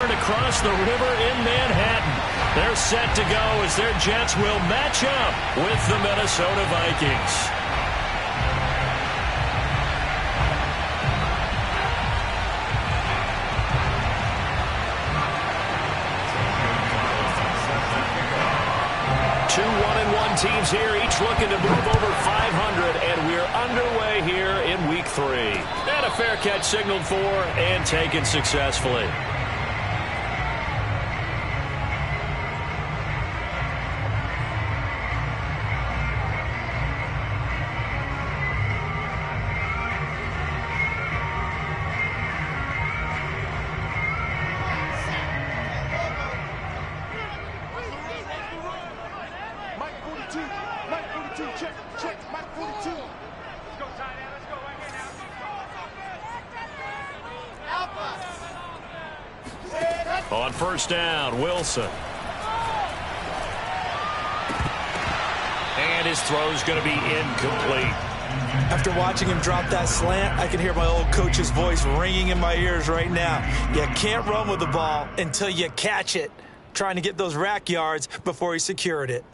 returned across the river in Manhattan. They're set to go as their Jets will match up with the Minnesota Vikings. Two 1-1 teams here, each looking to move over 500, and we're underway here in Week 3. And a fair catch signaled for and taken successfully. On first down, Wilson. And his throw's going to be incomplete. After watching him drop that slant, I can hear my old coach's voice ringing in my ears right now. You can't run with the ball until you catch it. Trying to get those rack yards before he secured it.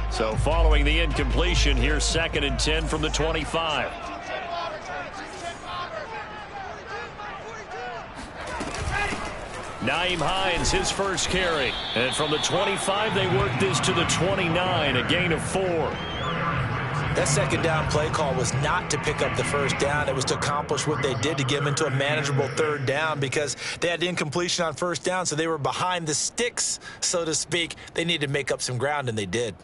So following the incompletion, here's 2nd and 10 from the 25. Nyheim Hines, his first carry. And from the 25, they work this to the 29, a gain of 4. That second down play call was not to pick up the first down. It was to accomplish what they did to get them into a manageable third down because they had the incompletion on first down, so they were behind the sticks, so to speak. They needed to make up some ground, and they did.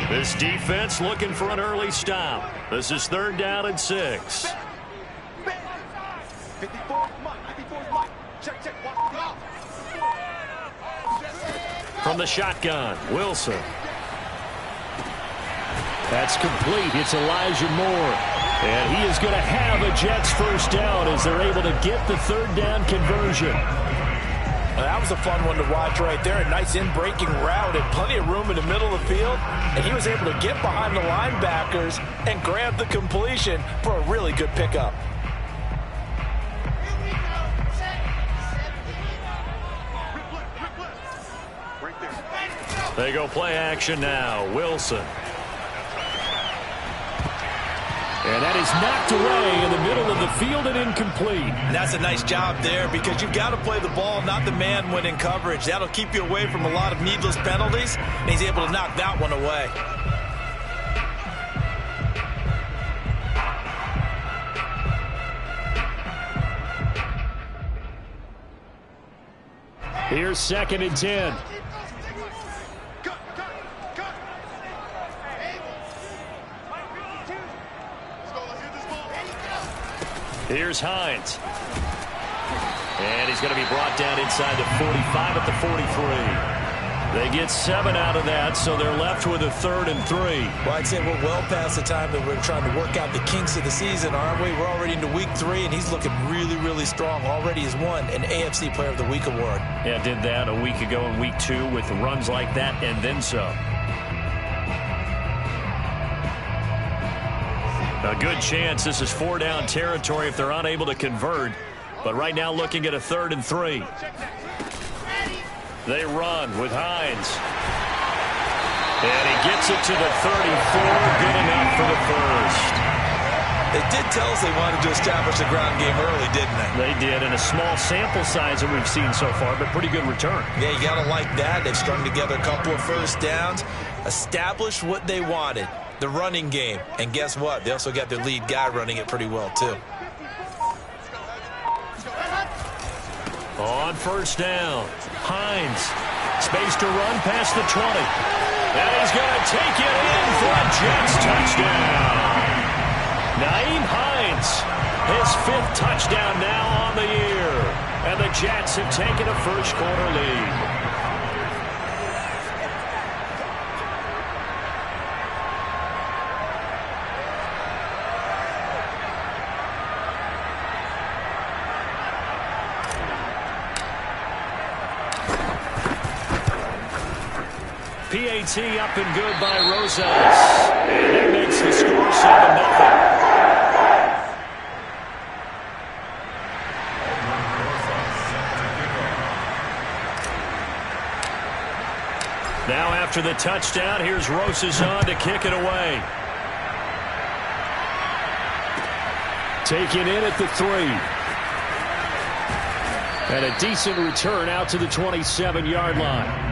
This defense looking for an early stop. This is 3rd down and 6. From the shotgun, Wilson. That's complete. It's Elijah Moore. And he is going to have a Jets first down as they're able to get the 3rd down conversion. That was a fun one to watch right there. A nice in-breaking route and plenty of room in the middle of the field. And he was able to get behind the linebackers and grab the completion for a really good pickup. They go play action now. Wilson. And that is knocked away in the middle of the field and incomplete. And that's a nice job there because you've got to play the ball, not the man when in coverage. That'll keep you away from a lot of needless penalties, and he's able to knock that one away. Here's 2nd and 10. Here's Hines. And he's going to be brought down inside the 45 at the 43. They get 7 out of that, so they're left with a 3rd and 3. Well, I'd say we're well past the time that we're trying to work out the kinks of the season, aren't we? We're already into Week 3, and he's looking really, really strong. Already has won an AFC Player of the Week award. Yeah, did that a week ago in Week 2 with runs like that and then some. A good chance this is 4-down territory if they're unable to convert. But right now looking at a 3rd and 3. They run with Hines. And he gets it to the 34. Good enough for the first. They did tell us they wanted to establish the ground game early, didn't they? They did, in a small sample size that we've seen so far, but pretty good return. Yeah, you got to like that. They've strung together a couple of first downs, established what they wanted, the running game. And guess what? They also got their lead guy running it pretty well, too. On first down, Hines. Space to run past the 20. And he's going to take it in for a Jets touchdown. Nyheim Hines, his 5th touchdown now on the year. And the Jets have taken a first-quarter lead. PAT up and good by Rosales. And that makes the score 7-0. after the touchdown. Here's Rosas on to kick it away. Taken in at the 3. And a decent return out to the 27-yard line.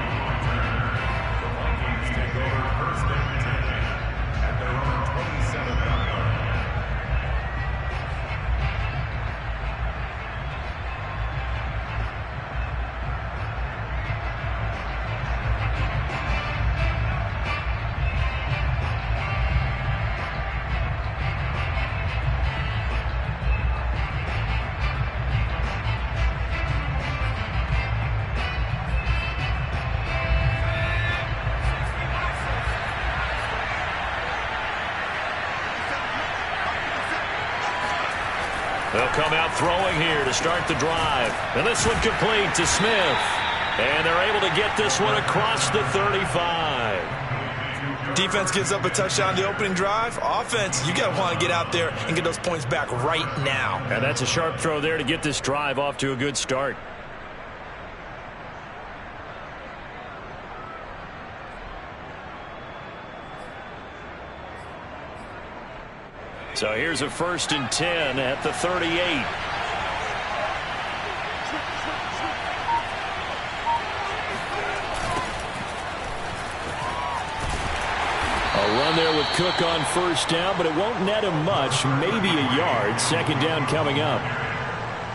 They'll come out throwing here to start the drive. And this one complete to Smith. And they're able to get this one across the 35. Defense gives up a touchdown the opening drive. Offense, you got to want to get out there and get those points back right now. And that's a sharp throw there to get this drive off to a good start. So here's a 1st and 10 at the 38. A run there with Cook on 1st down, but it won't net him much, maybe a yard. 2nd down coming up.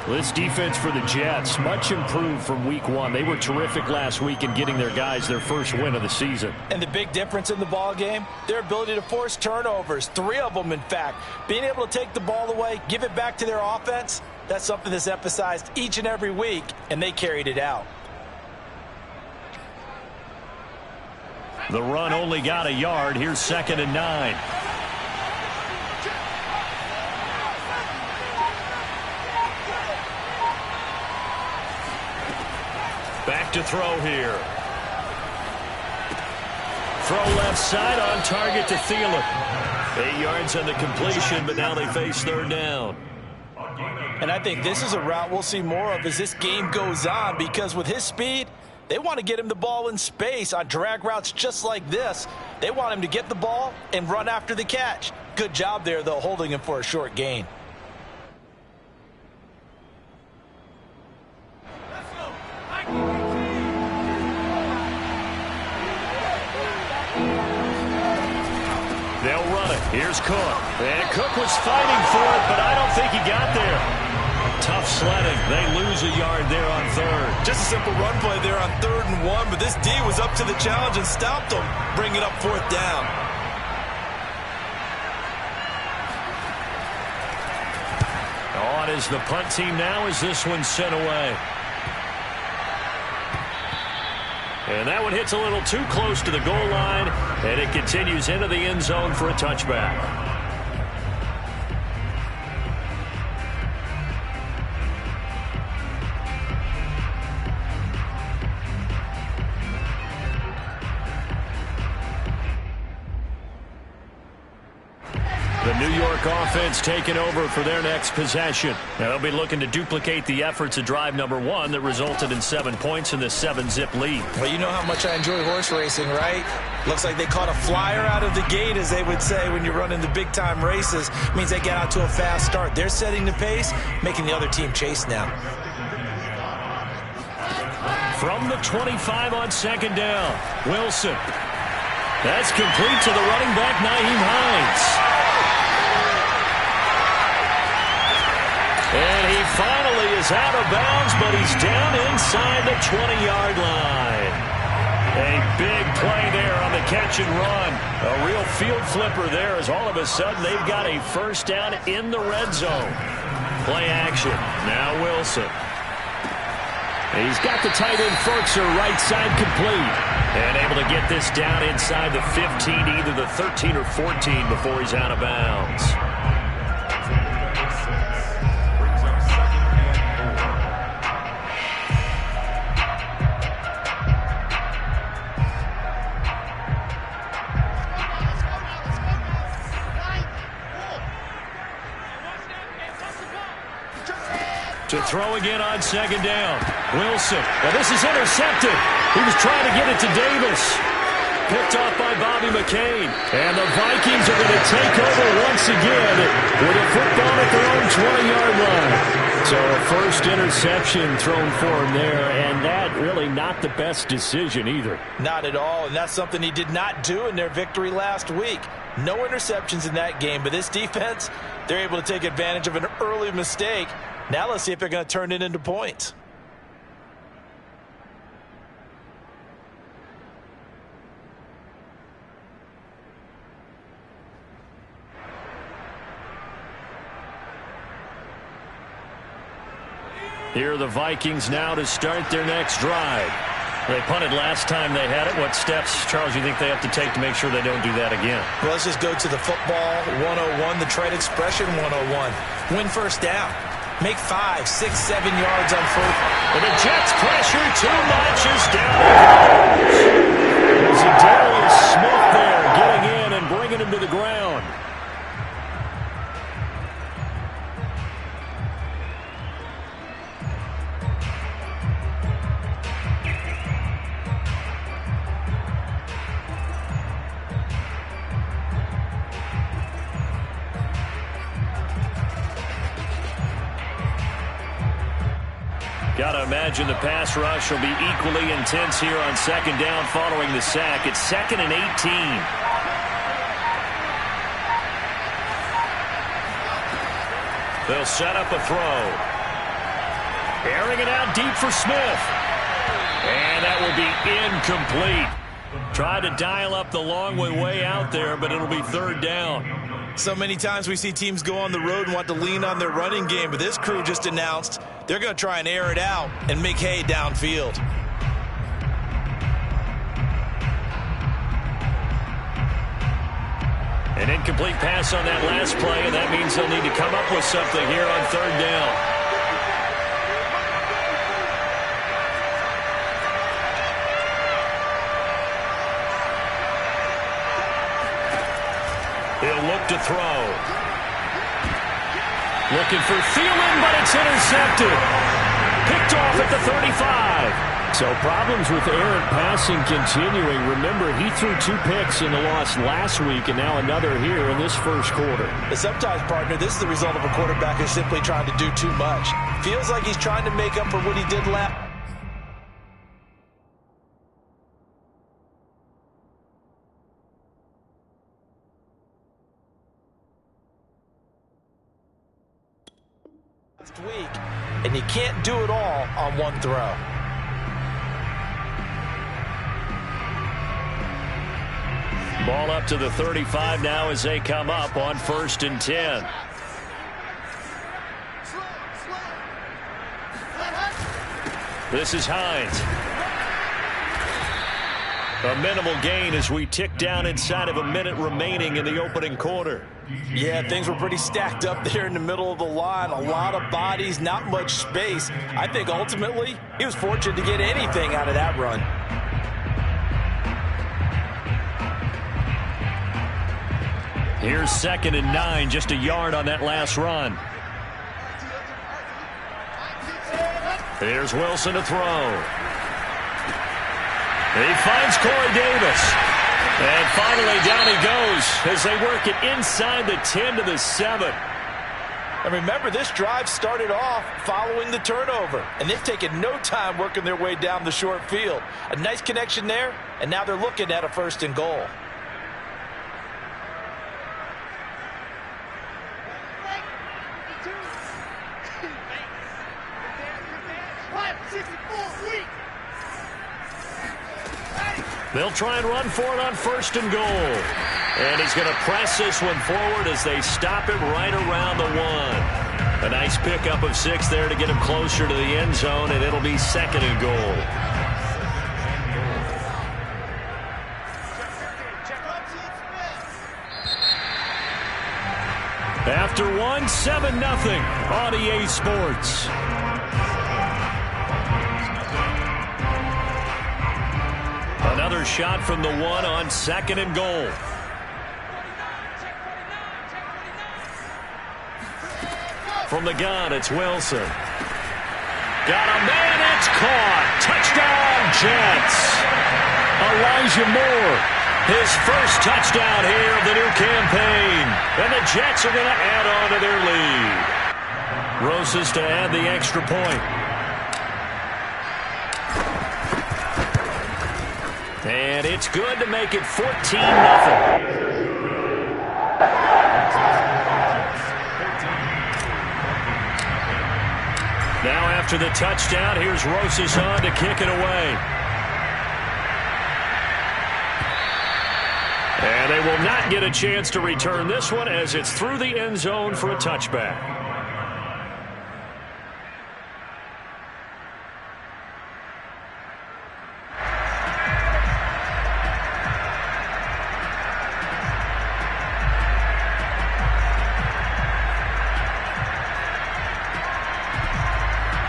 This defense for the Jets, much improved from week 1. They were terrific last week in getting their guys their first win of the season. And the big difference in the ball game, their ability to force turnovers, 3 of them in fact. Being able to take the ball away, give it back to their offense, that's something that's emphasized each and every week, and they carried it out. The run only got a yard. Here's 2nd and 9. Back to throw here. Throw left side on target to Thielen. 8 yards on the completion, but now they face 3rd down. And I think this is a route we'll see more of as this game goes on, because with his speed, they want to get him the ball in space on drag routes just like this. They want him to get the ball and run after the catch. Good job there, though, holding him for a short gain. They'll run it. Here's Cook. And Cook was fighting for it, but I don't think he got there. Tough sledding. They lose a yard there on 3rd. Just a simple run play there on 3rd and 1, but this D was up to the challenge and stopped them, bringing up 4th down. On is the punt team now as this one's sent away. And that one hits a little too close to the goal line, and it continues into the end zone for a touchback. The New York offense taking over for their next possession. Now they'll be looking to duplicate the efforts of drive number 1 that resulted in 7 points in this 7-zip lead. Well, you know how much I enjoy horse racing, right? Looks like they caught a flyer out of the gate, as they would say when you're running the big-time races. Means they get out to a fast start. They're setting the pace, making the other team chase now. From the 25 on 2nd down, Wilson. That's complete to the running back, Nyheim Hines. And he finally is out of bounds, but he's down inside the 20-yard line. A big play there on the catch and run. A real field flipper there, as all of a sudden they've got a 1st down in the red zone. Play action. Now Wilson. He's got the tight end Furtzer right side complete. And able to get this down inside the 15, either the 13 or 14 before he's out of bounds. To throw again on 2nd down. Wilson. Now this is intercepted. He was trying to get it to Davis. picked off by Bobby McCain. And the Vikings are going to take over once again with a football at their own 20-yard line. So a first interception thrown for him there, and that really not the best decision either. Not at all, and that's something he did not do in their victory last week. No interceptions in that game, but this defense, they're able to take advantage of an early mistake. Now let's see if they're going to turn it into points. Here are the Vikings now to start their next drive. They punted last time they had it. What steps, Charles, you think they have to take to make sure they don't do that again? Well, let's just go to the football 101, the trade expression 101. Win first down. Make 5, 6, 7 yards on first. And the Jets pressure too much is down he goes. Zadarius Smith there getting in and bringing him to the ground. Got to imagine the pass rush will be equally intense here on second down following the sack. It's 2nd and 18. They'll set up a throw. Airing it out deep for Smith. And that will be incomplete. Tried to dial up the long way out there, but it'll be 3rd down. So many times we see teams go on the road and want to lean on their running game, but this crew just announced they're going to try and air it out and make hay downfield. An incomplete pass on that last play, and that means they'll need to come up with something here on 3rd down. He'll look to throw. Looking for Thielen, but it's intercepted. Picked off at the 35. So problems with errant passing continuing. Remember, he threw 2 picks in the loss last week, and now another here in this first quarter. But sometimes, partner, this is the result of a quarterback who's simply trying to do too much. Feels like he's trying to make up for what he did last. Week, and you can't do it all on one throw. Ball up to the 35 now as they come up on 1st and 10. This is Hines. A minimal gain as we tick down inside of a minute remaining in the opening quarter. Yeah, things were pretty stacked up there in the middle of the line. A lot of bodies, not much space. I think ultimately he was fortunate to get anything out of that run. Here's 2nd and 9, just a yard on that last run. Here's Wilson to throw. He finds Corey Davis. And finally, down he goes as they work it inside the 10 to the 7. And remember, this drive started off following the turnover, and they've taken no time working their way down the short field. A nice connection there, and now they're looking at a 1st and goal. They'll try and run for it on 1st and goal. And he's going to press this one forward as they stop him right around the 1. A nice pickup of 6 there to get him closer to the end zone, and it'll be 2nd and goal. After 1, 7-0 on EA Sports. Another shot from the 1 on 2nd and goal. From the gun, it's Wilson. Got a man, it's caught. Touchdown, Jets. Elijah Moore His first touchdown here of the new campaign. And the Jets are going to add on to their lead. Rosas to add the extra point. And it's good to make it 14-0. Now after the touchdown, here's Rosas on to kick it away. And they will not get a chance to return this one as it's through the end zone for a touchback.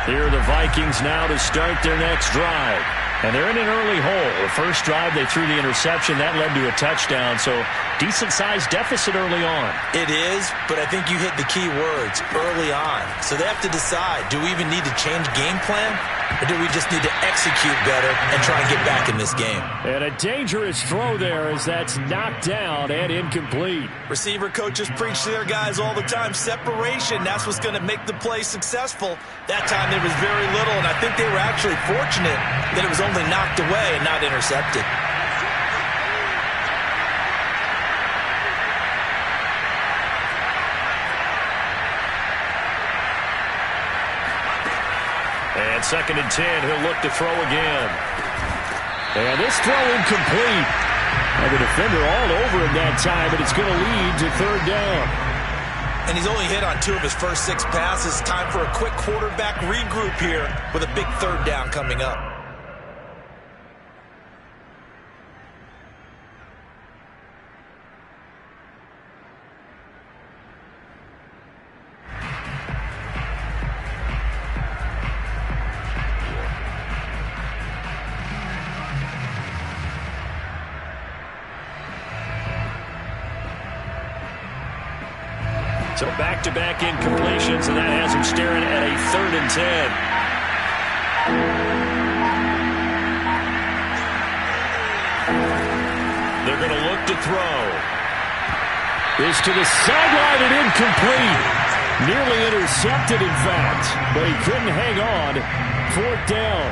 Here are the Vikings now to start their next drive. And they're in an early hole. The first drive, they threw the interception. That led to a touchdown, so decent-sized deficit early on. It is, but I think you hit the key words, early on. So they have to decide, do we even need to change game plan, or do we just need to execute better and try and get back in this game? And a dangerous throw there as that's knocked down and incomplete. Receiver coaches preach to their guys all the time, separation, that's what's going to make the play successful. That time there was very little, and I think they were actually fortunate that it was only knocked away and not intercepted. And 2nd and 10, he'll look to throw again. And this throw incomplete. And the defender all over him that time, but it's going to lead to 3rd down. And he's only hit on 2 of his first 6 passes. Time for a quick quarterback regroup here with a big 3rd down coming up. So back-to-back incompletions, and that has him staring at a 3rd and 10. They're going to look to throw. This to the sideline and incomplete. Nearly intercepted, in fact, but he couldn't hang on. 4th down.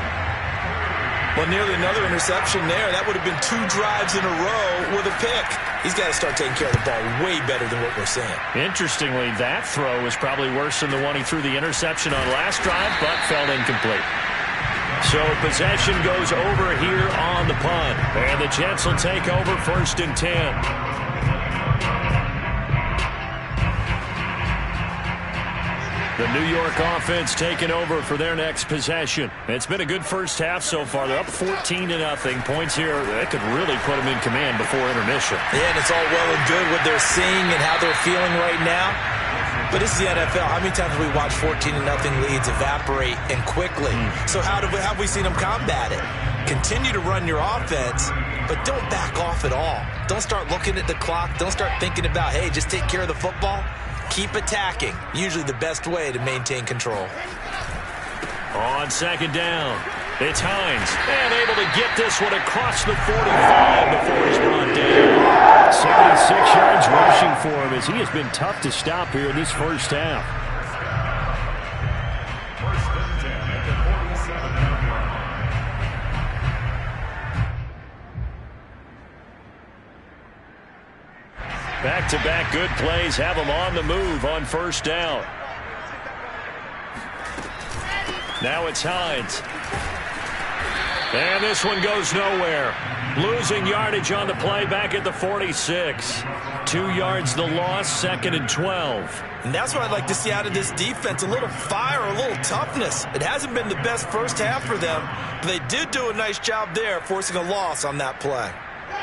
Well, nearly another interception there. That would have been 2 drives in a row with a pick. He's got to start taking care of the ball way better than what we're seeing. Interestingly, that throw was probably worse than the one he threw the interception on last drive, but fell incomplete. So possession goes over here on the punt. And the Jets will take over 1st and 10. The New York offense taking over for their next possession. It's been a good first half so far. They're up 14-0. Points here that could really put them in command before intermission. Yeah, and it's all well and good what they're seeing and how they're feeling right now. But this is the NFL. How many times have we watched 14-0 leads evaporate and quickly? So how have we seen them combat it? Continue to run your offense, but don't back off at all. Don't start looking at the clock. Don't start thinking about, hey, just take care of the football. Keep attacking. Usually the best way to maintain control. On 2nd down, it's Hines. And able to get this one across the 45 before he's brought down. 76 yards rushing for him as he has been tough to stop here in this first half. Back-to-back good plays have them on the move on 1st down. Now it's Hines. And this one goes nowhere. Losing yardage on the play back at the 46. 2 yards the loss, 2nd and 12. And that's what I'd like to see out of this defense. A little fire, a little toughness. It hasn't been the best first half for them, but they did do a nice job there forcing a loss on that play.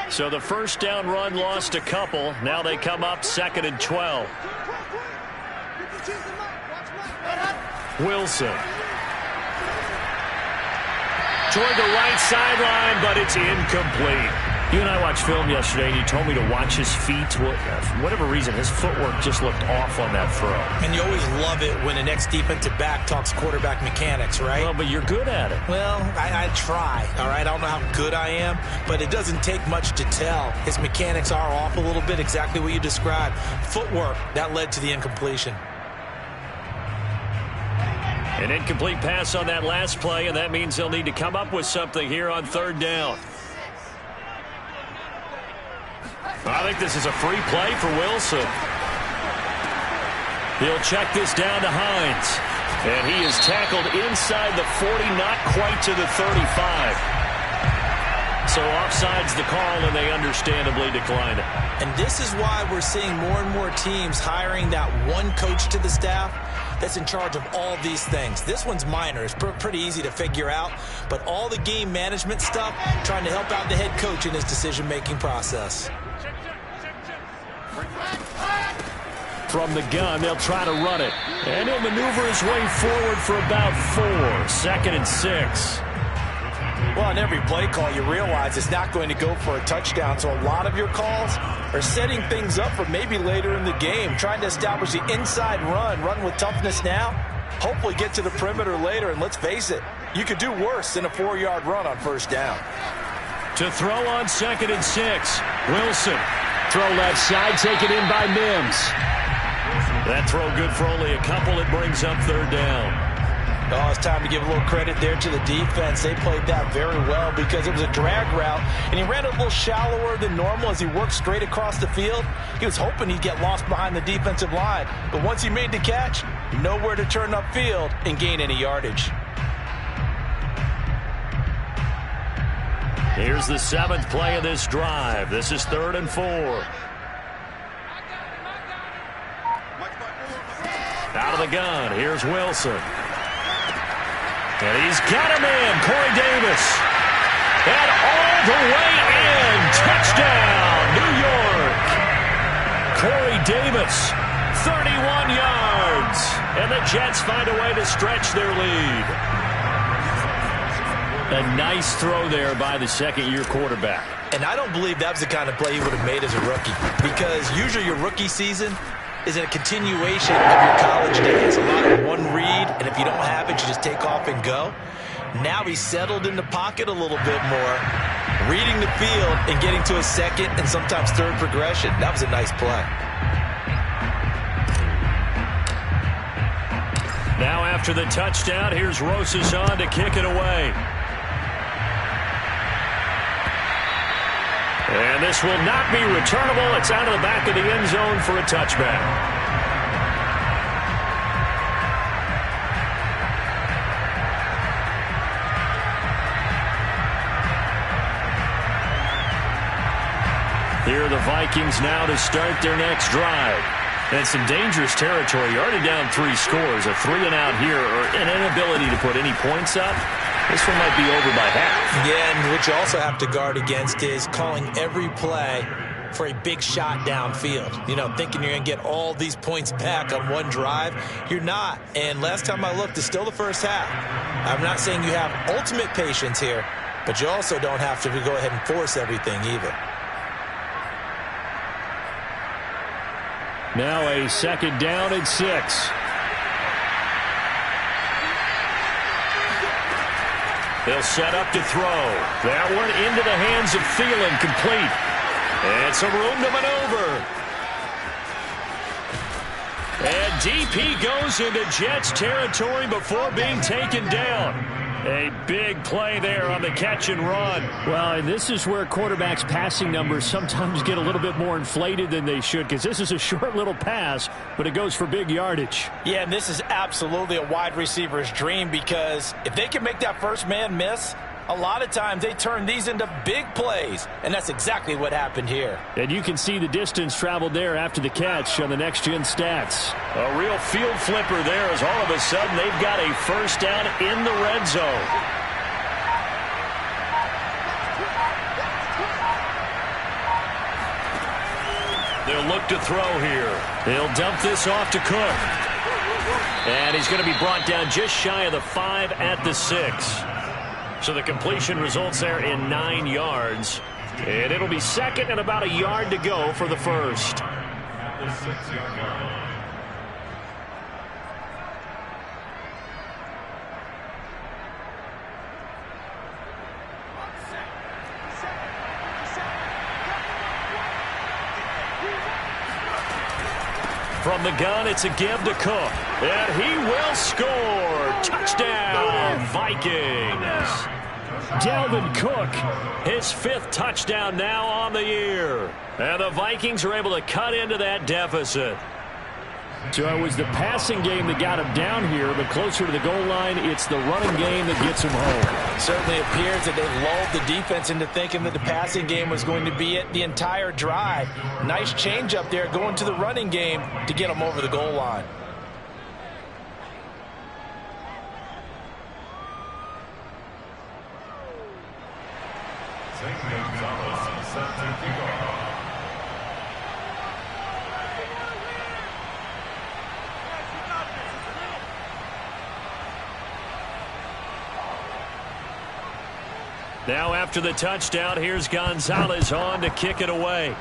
So the 1st down run lost a couple. Now they come up 2nd and 12. Wilson. Toward the right sideline, but it's incomplete. You and I watched film yesterday, and you told me to watch his feet. For whatever reason, his footwork just looked off on that throw. And you always love it when the next defensive back talks quarterback mechanics, right? Well, but you're good at it. Well, I try, all right? I don't know how good I am, but it doesn't take much to tell. His mechanics are off a little bit, exactly what you described. Footwork, that led to the incompletion. An incomplete pass on that last play, and that means they'll need to come up with something here on third down. I think this is a free play for Wilson. He'll check this down to Hines. And he is tackled inside the 40, not quite to the 35. So offside's the call, and they understandably decline it. And this is why we're seeing more and more teams hiring that one coach to the staff that's in charge of all these things. This one's minor. It's pretty easy to figure out. But all the game management stuff, trying to help out the head coach in his decision-making process. From the gun, they'll try to run it. And he'll maneuver his way forward for about 4. 2nd and 6. Well, on every play call, you realize it's not going to go for a touchdown. So a lot of your calls are setting things up for maybe later in the game, trying to establish the inside run with toughness now, hopefully get to the perimeter later. And let's face it, you could do worse than a 4-yard run on first down. To throw on 2nd and 6. Wilson. Throw left side, taken in by Mims. That throw good for only a couple. It brings up third down. Oh, it's time to give a little credit there to the defense. They played that very well because it was a drag route, and he ran a little shallower than normal as he worked straight across the field. He was hoping he'd get lost behind the defensive line, but once he made the catch, nowhere to turn upfield and gain any yardage. Here's the 7th play of this drive. This is 3rd and 4. Out of the gun, here's Wilson. And he's got him in, Corey Davis. And all the way in, touchdown, New York. Corey Davis, 31 yards. And the Jets find a way to stretch their lead. A nice throw there by the second-year quarterback. And I don't believe that was the kind of play he would have made as a rookie, because usually your rookie season is a continuation of your college days. A lot of one read, and if you don't have it, you just take off and go. Now he's settled in the pocket a little bit more, reading the field and getting to a second and sometimes third progression. That was a nice play. Now after the touchdown, here's Rosas on to kick it away. And this will not be returnable. It's out of the back of the end zone for a touchback. Here are the Vikings now to start their next drive. And it's some dangerous territory. You're already down 3 scores. A 3-and-out here, or an inability to put any points up. This one might be over by half. Yeah, and what you also have to guard against is calling every play for a big shot downfield. You know, thinking you're going to get all these points back on one drive. You're not. And last time I looked, it's still the first half. I'm not saying you have ultimate patience here, but you also don't have to go ahead and force everything either. Now a 2nd down and 6. They'll set up to throw. That one into the hands of Thielen, complete. And some room to maneuver. And DP goes into Jets territory before being taken down. A big play there on the catch and run. Well, and this is where quarterbacks' passing numbers sometimes get a little bit more inflated than they should, because this is a short little pass, but it goes for big yardage. Yeah, and this is absolutely a wide receiver's dream, because if they can make that first man miss, a lot of times they turn these into big plays, and that's exactly what happened here. And you can see the distance traveled there after the catch on the next-gen stats. A real field flipper there, as all of a sudden they've got a first down in the red zone. They'll look to throw here. They'll dump this off to Cook. And he's going to be brought down just shy of the 5 at the 6. So the completion results there in 9 yards. And it'll be second and about a yard to go for the first. From the gun, it's a give to Cook. And he will score. Touchdown, Vikings. Dalvin Cook, his 5th touchdown now on the year. And the Vikings are able to cut into that deficit. So it was the passing game that got him down here, but closer to the goal line, it's the running game that gets him home. Certainly appears that they lulled the defense into thinking that the passing game was going to be it the entire drive. Nice change up there going to the running game to get him over the goal line. Now after the touchdown, here's Gonzalez on to kick it away.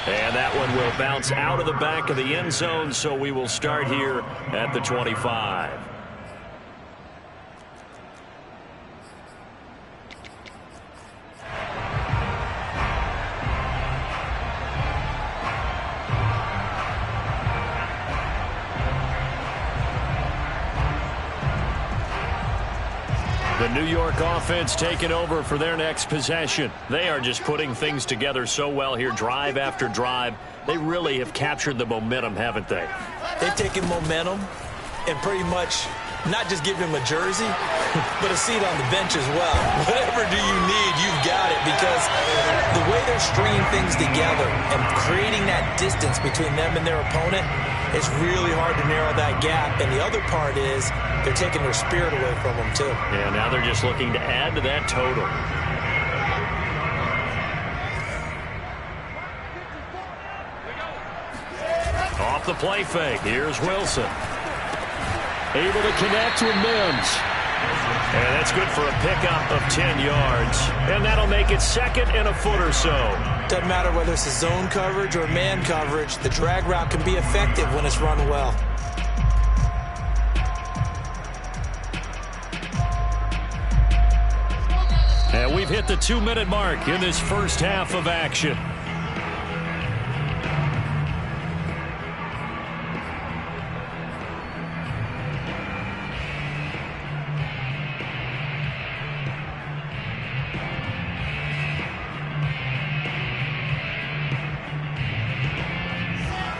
And that one will bounce out of the back of the end zone, so we will start here at the 25. The New York offense taking over for their next possession. They are just putting things together so well here, drive after drive. They really have captured the momentum, haven't they? They've taken momentum and pretty much not just given him a jersey, but a seat on the bench as well. Whatever do you need, you've got it, because the way they're stringing things together and creating that distance between them and their opponent, it's really hard to narrow that gap. And the other part is they're taking their spirit away from them, too. Yeah, now they're just looking to add to that total. Off the play fake. Here's Wilson. Able to connect with Mims. And that's good for a pickup of 10 yards. And that'll make it second and a foot or so. Doesn't matter whether it's a zone coverage or man coverage. The drag route can be effective when it's run well. And we've hit the 2-minute mark in this first half of action.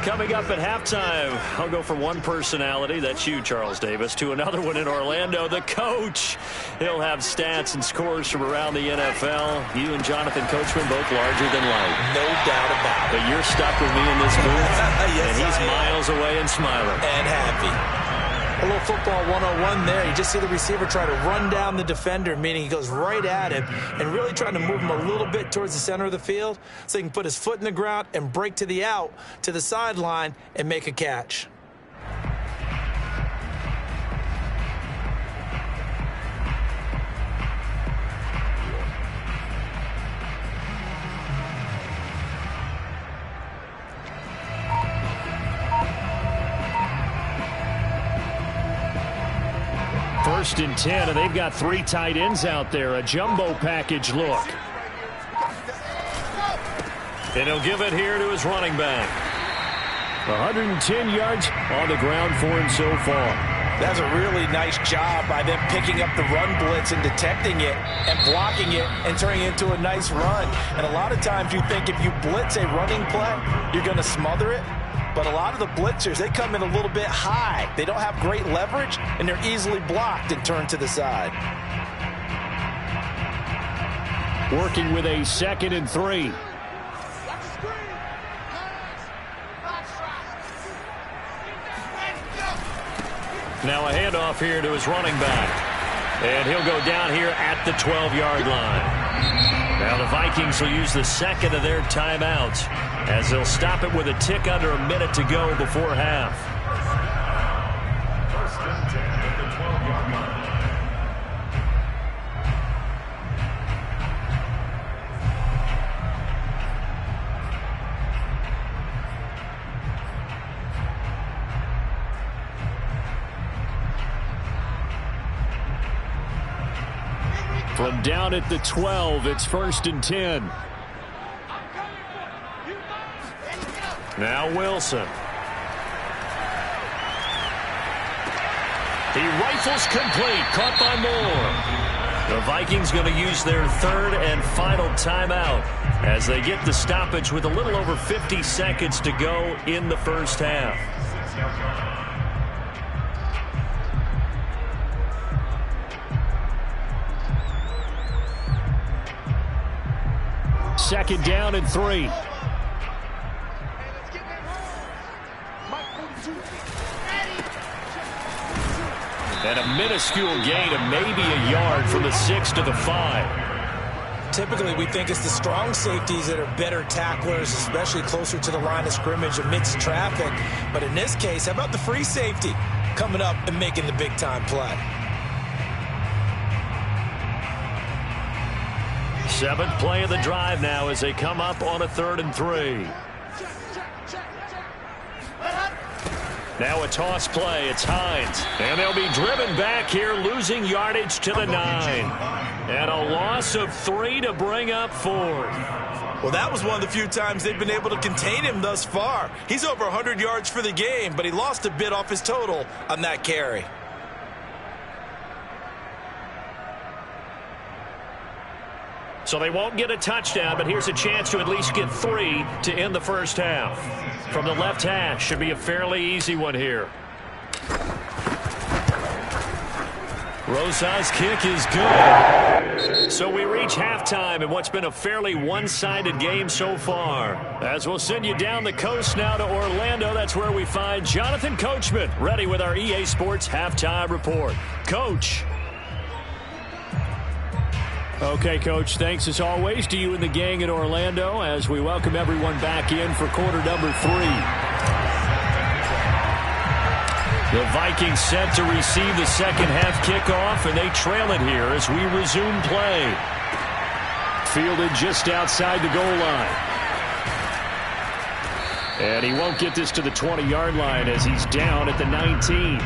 Coming up at halftime, I'll go from one personality, that's you, Charles Davis, to another one in Orlando, the coach. He'll have stats and scores from around the NFL. You and Jonathan Coachman both larger than life. No doubt about it. But you're stuck with me in this booth, yes, and he's miles away and smiling. And happy. A little football 101 there. You just see the receiver try to run down the defender, meaning he goes right at him and really trying to move him a little bit towards the center of the field so he can put his foot in the ground and break to the out, to the sideline, and make a catch. First and 10, and they've got 3 tight ends out there. A jumbo package look. And he'll give it here to his running back. 110 yards on the ground for him so far. That's a really nice job by them picking up the run blitz and detecting it and blocking it and turning it into a nice run. And a lot of times you think if you blitz a running play, you're going to smother it. But a lot of the blitzers, they come in a little bit high. They don't have great leverage, and they're easily blocked and turned to the side. Working with a 2nd and 3. Now a handoff here to his running back. And he'll go down here at the 12-yard line. Now the Vikings will use the second of their timeouts as they'll stop it with a tick under a minute to go before half. From down at the 12, it's 1st and 10. Now Wilson. He rifles complete, caught by Moore. The Vikings going to use their third and final timeout as they get the stoppage with a little over 50 seconds to go in the first half. Second down and 3. And a minuscule gain of maybe a yard from the 6 to the 5. Typically, we think it's the strong safeties that are better tacklers, especially closer to the line of scrimmage amidst traffic. But in this case, how about the free safety coming up and making the big-time play? 7th play of the drive now as they come up on a 3rd and 3. Now a toss play. It's Hines. And they'll be driven back here, losing yardage to the 9. And a loss of 3 to bring up 4th. Well, that was one of the few times they've been able to contain him thus far. He's over 100 yards for the game, but he lost a bit off his total on that carry. So they won't get a touchdown, but here's a chance to at least get 3 to end the first half. From the left hash, should be a fairly easy one here. Rosa's kick is good. So we reach halftime in what's been a fairly one-sided game so far. As we'll send you down the coast now to Orlando, that's where we find Jonathan Coachman ready with our EA Sports Halftime Report. Coach. Okay, Coach, thanks as always to you and the gang in Orlando as we welcome everyone back in for quarter number 3. The Vikings set to receive the second half kickoff, and they trail it here as we resume play. Fielded just outside the goal line. And he won't get this to the 20-yard line as he's down at the 19.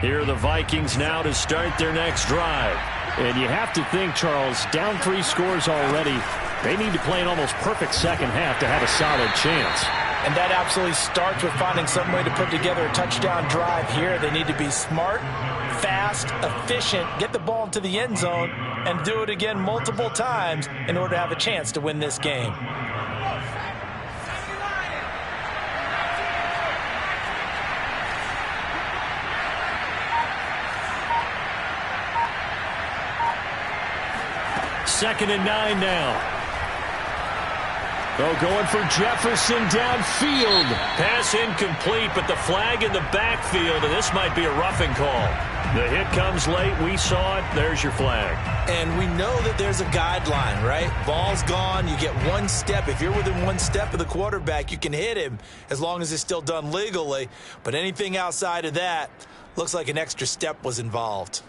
Here are the Vikings now to start their next drive. And you have to think, Charles, down 3 scores already. They need to play an almost perfect second half to have a solid chance. And that absolutely starts with finding some way to put together a touchdown drive here. They need to be smart, fast, efficient, get the ball into the end zone, and do it again multiple times in order to have a chance to win this game. Second and 9 now. Oh, going for Jefferson downfield. Pass incomplete, but the flag in the backfield, and this might be a roughing call. The hit comes late. We saw it. There's your flag. And we know that there's a guideline, right? Ball's gone. You get 1 step. If you're within 1 step of the quarterback, you can hit him as long as it's still done legally. But anything outside of that looks like an extra step was involved.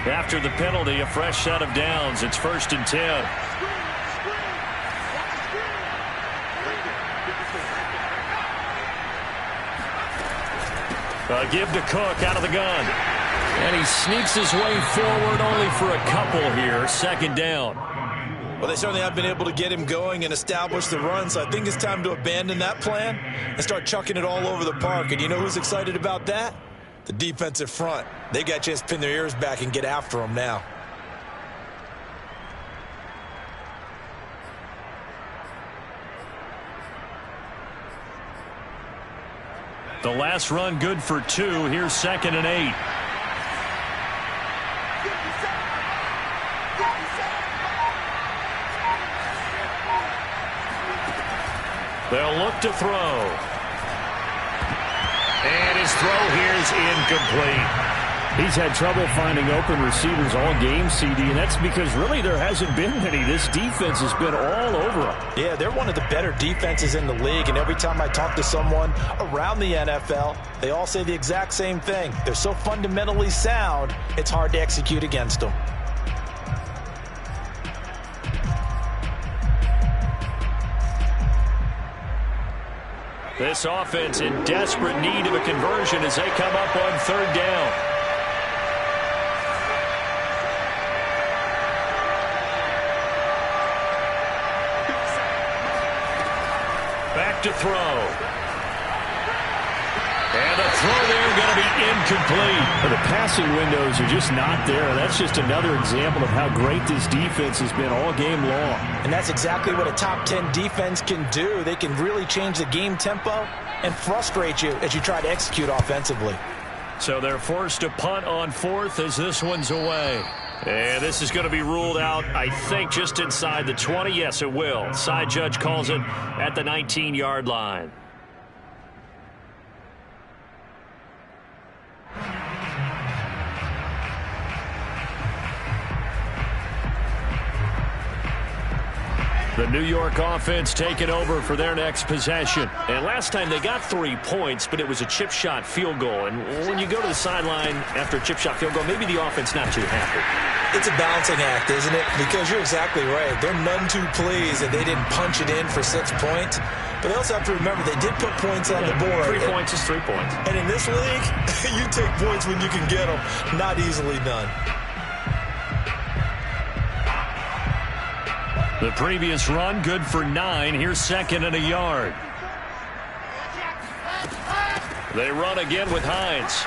After the penalty, a fresh set of downs. It's 1st and 10. A give to Cook out of the gun. And he sneaks his way forward only for a couple here. Second down. Well, they certainly have been able to get him going and establish the run, so I think it's time to abandon that plan and start chucking it all over the park. And you know who's excited about that? The defensive front. They got a chance to pin their ears back and get after them now. The last run good for 2. Here's 2nd and 8. They'll look to throw. And his throw here is incomplete. He's had trouble finding open receivers all game, CD, and that's because really there hasn't been many. This defense has been all over him. Yeah, they're one of the better defenses in the league, and every time I talk to someone around the NFL, they all say the exact same thing. They're so fundamentally sound, it's hard to execute against them. This offense in desperate need of a conversion as they come up on third down. Back to throw. And the throw there going to be incomplete. Well, the passing windows are just not there. That's just another example of how great this defense has been all game long. And that's exactly what a top 10 defense can do. They can really change the game tempo and frustrate you as you try to execute offensively. So they're forced to punt on fourth as this one's away. And this is going to be ruled out, I think, just inside the 20. Yes, it will. Side judge calls it at the 19-yard line. The New York offense taking over for their next possession. And last time they got 3 points, but it was a chip shot field goal. And when you go to the sideline after a chip shot field goal, maybe the offense not too happy. It's a balancing act, isn't it? Because you're exactly right. They're none too pleased that they didn't punch it in for 6 points. But they also have to remember they did put points on the board. 3 points is 3 points. And in this league, you take points when you can get them. Not easily done. The previous run, good for 9. Here's second and a yard. They run again with Hines.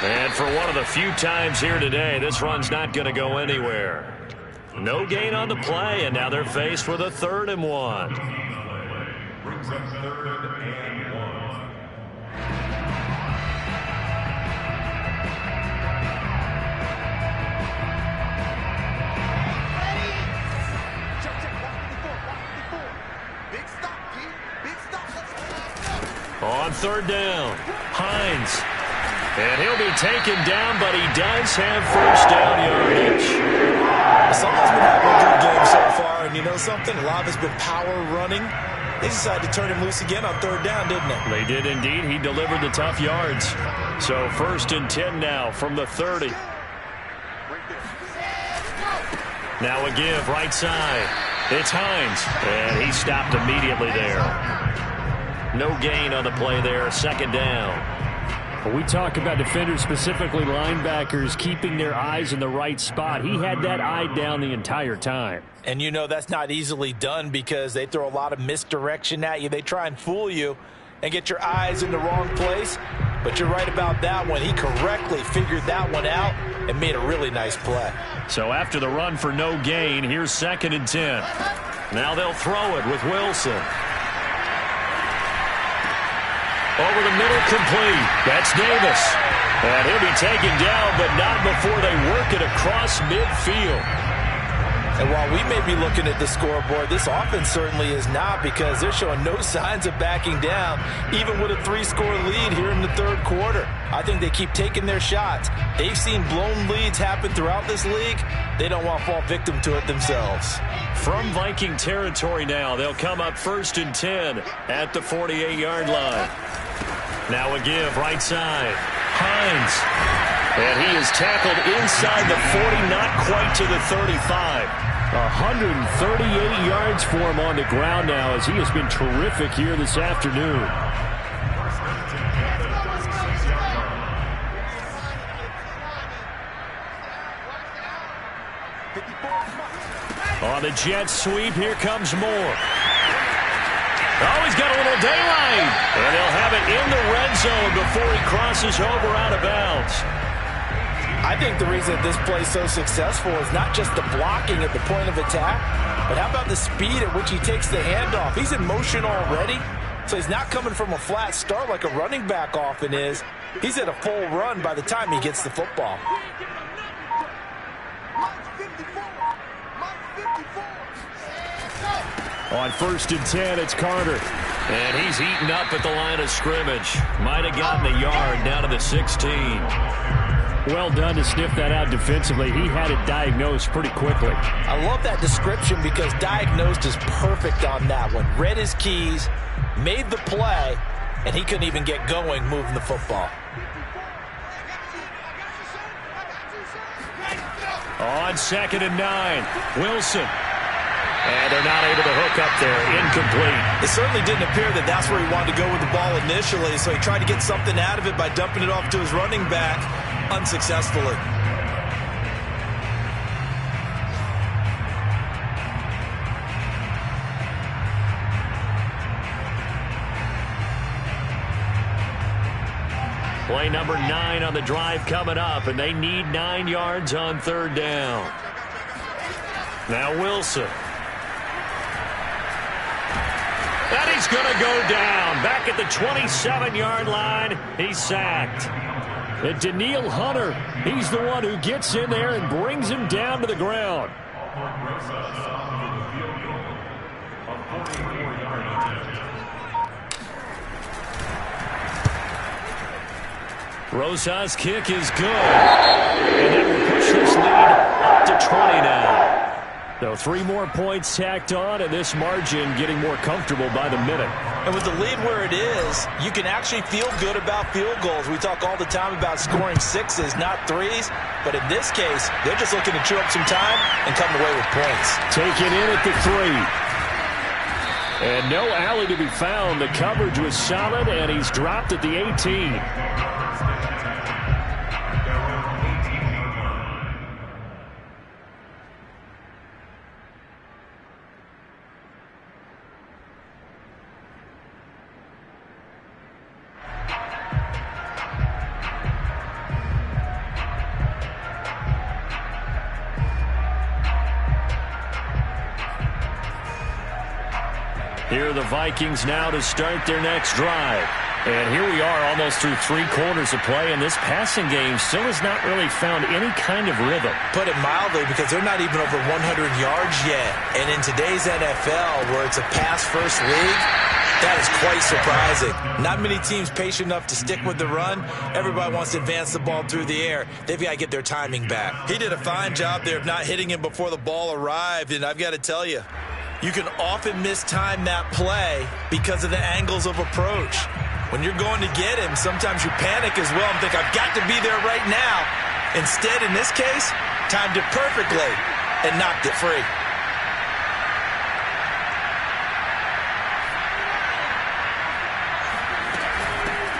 And for one of the few times here today, this run's not going to go anywhere. No gain on the play, and now they're faced with a 3rd and 1. Brings up 3rd and 1. On 3rd down, Hines. And he'll be taken down, but he does have 1st down yardage. Someone's been having a good game so far, and you know something? A lot of it's been power running. They decided to turn him loose again on 3rd down, didn't they? They did indeed. He delivered the tough yards. So 1st and 10 now from the 30. Now a give, right side. It's Hines, and he stopped immediately there. No gain on the play there, 2nd down. When we talk about defenders, specifically linebackers, keeping their eyes in the right spot, he had that eye down the entire time. And you know that's not easily done because they throw a lot of misdirection at you. They try and fool you and get your eyes in the wrong place. But you're right about that one. He correctly figured that one out and made a really nice play. So after the run for no gain, here's 2nd and 10. Now they'll throw it with Wilson. Over the middle, complete. That's Davis. And he'll be taken down, but not before they work it across midfield. And while we may be looking at the scoreboard, this offense certainly is not because they're showing no signs of backing down, even with a 3-score lead here in the 3rd quarter. I think they keep taking their shots. They've seen blown leads happen throughout this league. They don't want to fall victim to it themselves. From Viking territory now, they'll come up 1st and 10 at the 48-yard line. Now a give, right side. Hines. And he is tackled inside the 40, not quite to the 35. 138 yards for him on the ground now as he has been terrific here this afternoon. On the jet sweep, here comes Moore. Oh, he's got a little daylight. And they'll have it in the red zone before he crosses over out of bounds. I think the reason this play is so successful is not just the blocking at the point of attack, but how about the speed at which he takes the handoff? He's in motion already, so he's not coming from a flat start like a running back often is. He's at a full run by the time he gets the football. On 1st and 10, it's Carter. And he's eaten up at the line of scrimmage. Might have gotten a yard down to the 16. Well done to sniff that out defensively. He had it diagnosed pretty quickly. I love that description because diagnosed is perfect on that one. Read his keys, made the play, and he couldn't even get going moving the football. On 2nd and 9, Wilson. And they're not able to hook up there. Incomplete. It certainly didn't appear that that's where he wanted to go with the ball initially, so he tried to get something out of it by dumping it off to his running back unsuccessfully. Play number 9 on the drive coming up, and they need 9 yards on 3rd down. Now Wilson. And he's going to go down. Back at the 27-yard line. He's sacked. And Danielle Hunter, he's the one who gets in there and brings him down to the ground. Rosas' kick is good. And that will push this lead up to 20 now. So 3 more points tacked on, and this margin getting more comfortable by the minute. And with the lead where it is, you can actually feel good about field goals. We talk all the time about scoring 6s, not 3s. But in this case, they're just looking to chew up some time and come away with points. Take it in at the 3. And no alley to be found. The coverage was solid, and he's dropped at the 18. Here are the Vikings now to start their next drive. And here we are almost through 3 quarters of play, and this passing game still has not really found any kind of rhythm. Put it mildly, because they're not even over 100 yards yet. And in today's NFL, where it's a pass-first league, that is quite surprising. Not many teams patient enough to stick with the run. Everybody wants to advance the ball through the air. They've got to get their timing back. He did a fine job there of not hitting him before the ball arrived, and I've got to tell you, you can often mistime that play because of the angles of approach. When you're going to get him, sometimes you panic as well and think, I've got to be there right now. Instead, in this case, timed it perfectly and knocked it free.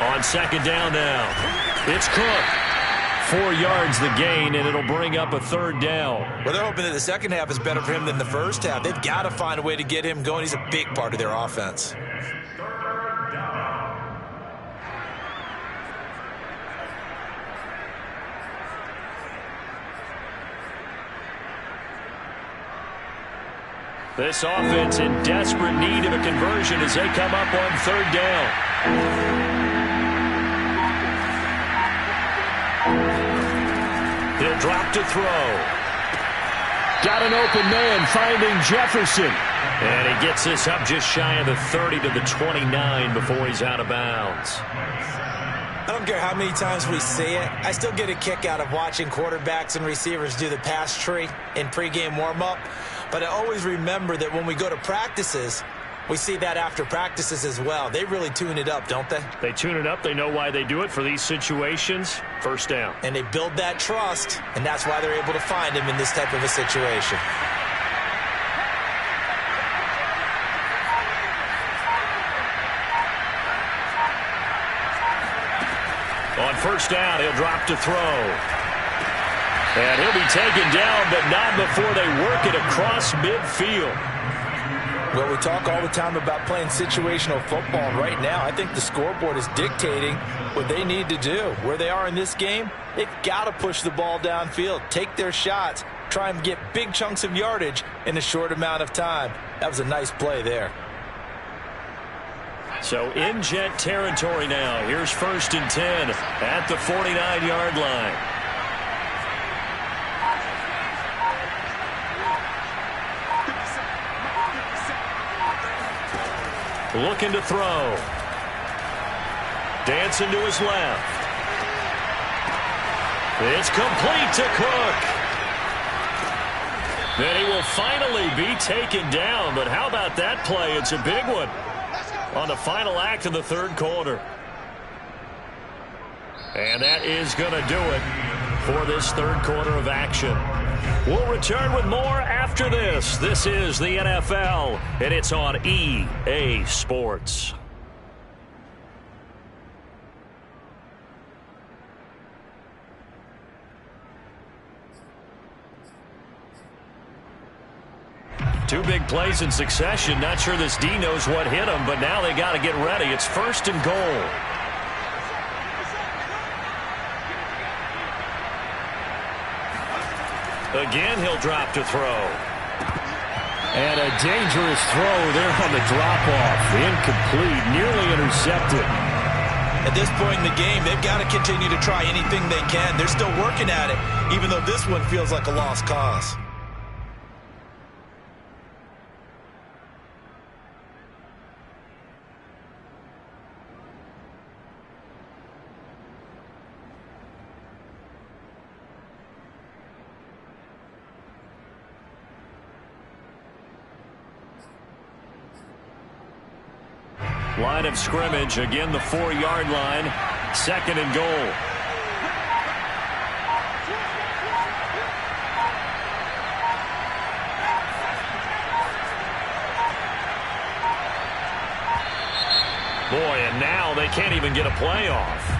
On 2nd down now, it's Cook. 4 yards the gain, and it'll bring up a 3rd down. Well, they're hoping that the second half is better for him than the first half. They've got to find a way to get him going. He's a big part of their offense. This offense in desperate need of a conversion as they come up on 3rd down. He'll drop to throw. Got an open man finding Jefferson. And he gets this up just shy of the 30 to the 29 before he's out of bounds. I don't care how many times we see it. I still get a kick out of watching quarterbacks and receivers do the pass tree in pregame warm-up. But I always remember that when we go to practices, we see that after practices as well. They really tune it up, don't they? They tune it up. They know why they do it for these situations. 1st down. And they build that trust, and that's why they're able to find him in this type of a situation. On 1st down, he'll drop to throw. And he'll be taken down, but not before they work it across midfield. Well, we talk all the time about playing situational football, and right now I think the scoreboard is dictating what they need to do. Where they are in this game, they've got to push the ball downfield, take their shots, try and get big chunks of yardage in a short amount of time. That was a nice play there. So in Jet territory now. Here's 1st and 10 at the 49-yard line. looking to throw. Dancing to his left. It's complete to Cook. Then he will finally be taken down. But how about that play? It's a big one on the final act of the third quarter. And that is going to do it for this third quarter of action. We'll return with more after this. This is the NFL, and it's on EA Sports. Two big plays in succession. Not sure this D knows what hit him, but now they got to get ready. It's 1st and goal. Again, he'll drop to throw. And a dangerous throw there on the drop-off. Incomplete, nearly intercepted. At this point in the game, they've got to continue to try anything they can. They're still working at it, even though this one feels like a lost cause. Line of scrimmage, again the 4-yard line, 2nd and goal. Boy, and now they can't even get a play off.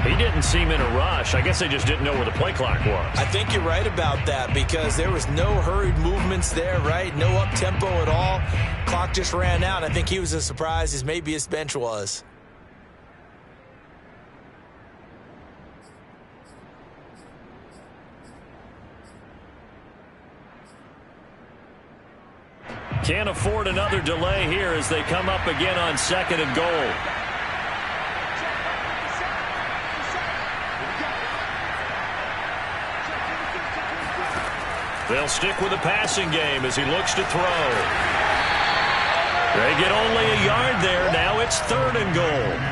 He didn't seem in a rush. I guess they just didn't know where the play clock was. I think you're right about that because there was no hurried movements there, right? No up-tempo at all. Clock just ran out. I think he was as surprised as maybe his bench was. Can't afford another delay here as they come up again on 2nd and goal. They'll stick with the passing game as he looks to throw. They get only a yard there. Now it's 3rd and goal.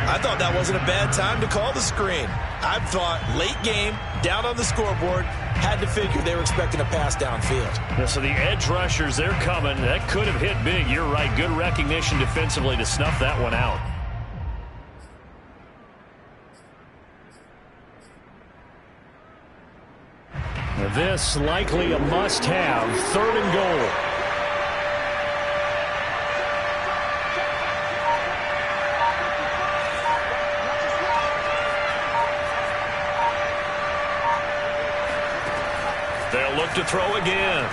I thought that wasn't a bad time to call the screen. I thought late game, down on the scoreboard, had to figure they were expecting a pass downfield. Yeah, so the edge rushers, they're coming. That could have hit big. You're right. Good recognition defensively to snuff that one out. This likely a must-have. 3rd and goal. They'll look to throw again.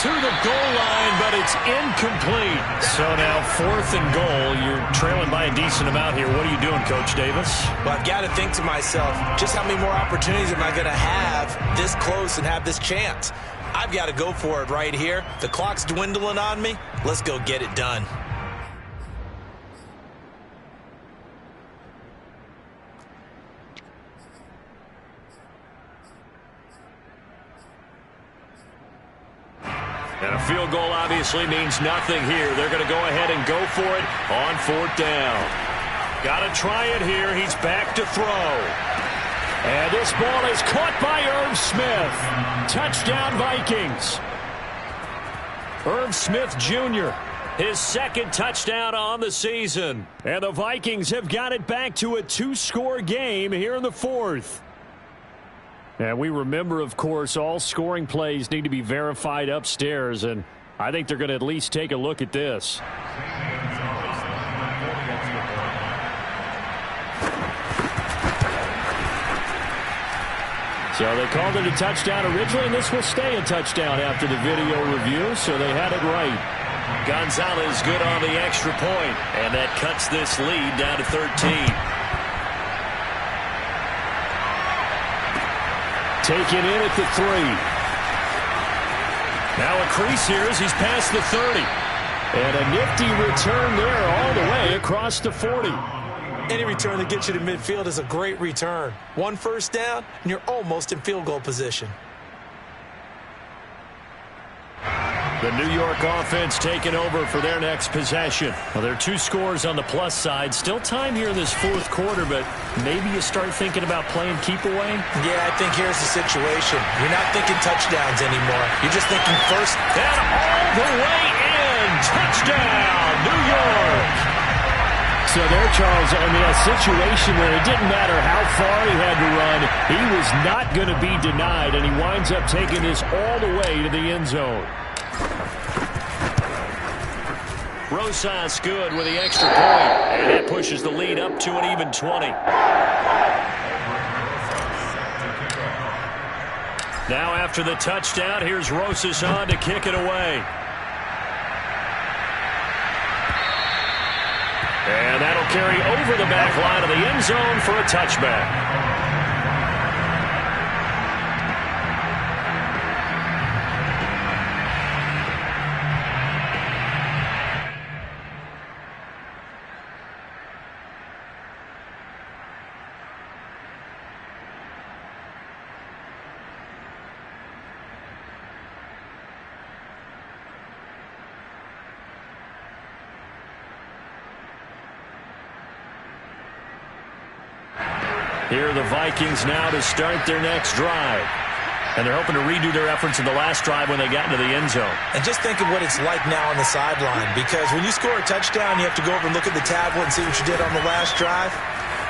To the goal line, but it's incomplete. So now 4th and goal. You're trailing by a decent amount here. What are you doing, Coach Davis? Well, I've got to think to myself, just how many more opportunities am I going to have this close and have this chance? I've got to go for it right here. The clock's dwindling on me. Let's go get it done. And a field goal obviously means nothing here. They're going to go ahead and go for it on 4th down. Got to try it here. He's back to throw. And this ball is caught by Irv Smith. Touchdown, Vikings. Irv Smith Jr., his 2nd touchdown on the season. And the Vikings have got it back to a 2-score game here in the 4th. And we remember, of course, all scoring plays need to be verified upstairs, and I think they're going to at least take a look at this. So they called it a touchdown originally, and this will stay a touchdown after the video review, so they had it right. Gonzalez good on the extra point, and that cuts this lead down to 13. Taken in at the 3. Now a crease here as he's past the 30. And a nifty return there all the way across the 40. Any return that gets you to midfield is a great return. 1 first down, and you're almost in field goal position. The New York offense taking over for their next possession. Well, there are 2 scores on the plus side. Still time here in this fourth quarter, but maybe you start thinking about playing keep away? Yeah, I think here's the situation. You're not thinking touchdowns anymore. You're just thinking first. And all the way in. Touchdown, New York. So there, Charles, in a situation where it didn't matter how far he had to run, he was not going to be denied, and he winds up taking this all the way to the end zone. Rosas good with the extra point, and that pushes the lead up to an even 20. Now after the touchdown, here's Rosas on to kick it away. And that'll carry over the back line of the end zone for a touchback. Here are the Vikings now to start their next drive. And they're hoping to redo their efforts in the last drive when they got into the end zone. And just think of what it's like now on the sideline, because when you score a touchdown, you have to go over and look at the tablet and see what you did on the last drive.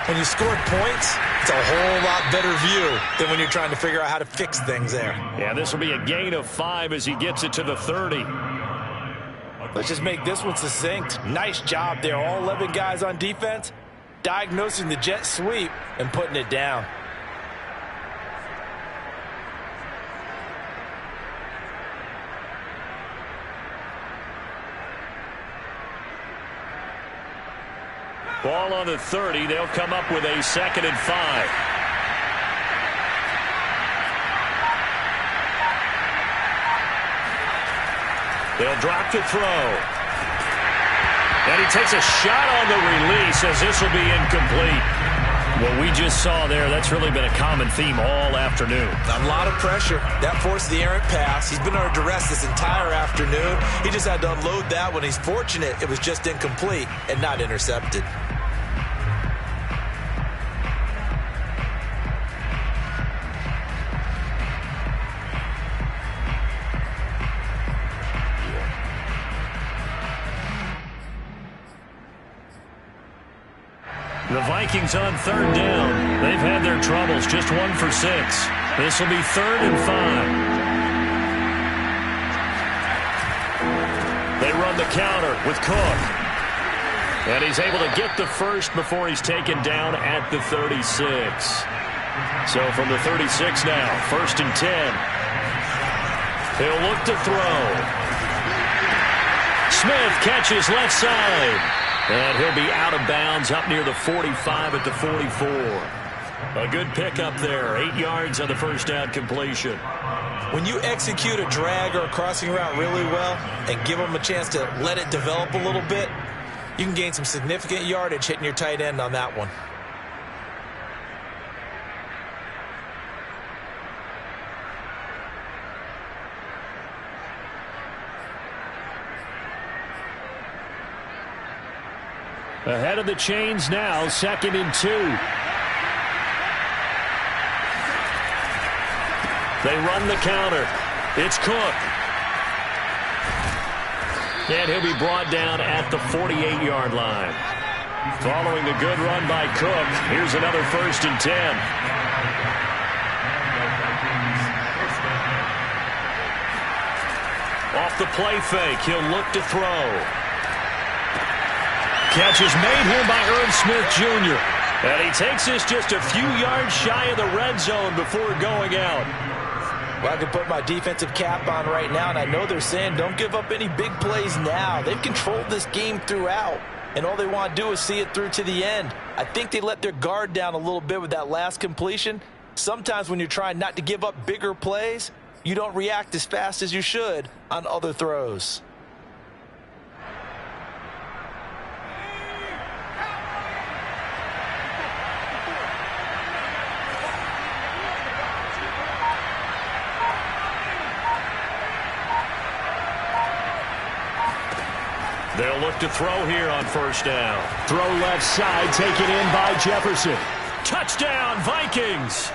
When you scored points, it's a whole lot better view than when you're trying to figure out how to fix things there. Yeah, this will be a gain of 5 as he gets it to the 30. Let's just make this one succinct. Nice job there. All 11 guys on defense diagnosing the jet sweep and putting it down. Ball on the 30. They'll come up with a 2nd and 5. They'll drop the throw. And he takes a shot on the release as this will be incomplete. What we just saw there, that's really been a common theme all afternoon. A lot of pressure. That forced the errant pass. He's been under duress this entire afternoon. He just had to unload that one. He's fortunate it was just incomplete and not intercepted. The Vikings on 3rd down. They've had their troubles, just 1 for 6. This will be 3rd and 5. They run the counter with Cook. And he's able to get the first before he's taken down at the 36. So from the 36 now, 1st and 10. He'll look to throw. Smith catches left side. And he'll be out of bounds up near the 45 at the 44. A good pickup there. 8 yards on the first down completion. When you execute a drag or a crossing route really well and give them a chance to let it develop a little bit, you can gain some significant yardage hitting your tight end on that one. Ahead of the chains now, 2nd and 2. They run the counter. It's Cook. And he'll be brought down at the 48-yard line. Following the good run by Cook, here's another 1st and 10. Off the play fake, he'll look to throw. Catch is made here by Irv Smith Jr. And he takes this just a few yards shy of the red zone before going out. Well, I can put my defensive cap on right now, and I know they're saying don't give up any big plays now. They've controlled this game throughout, and all they want to do is see it through to the end. I think they let their guard down a little bit with that last completion. Sometimes when you're trying not to give up bigger plays, you don't react as fast as you should on other throws. They'll look to throw here on first down. Throw left side, taken in by Jefferson. Touchdown, Vikings!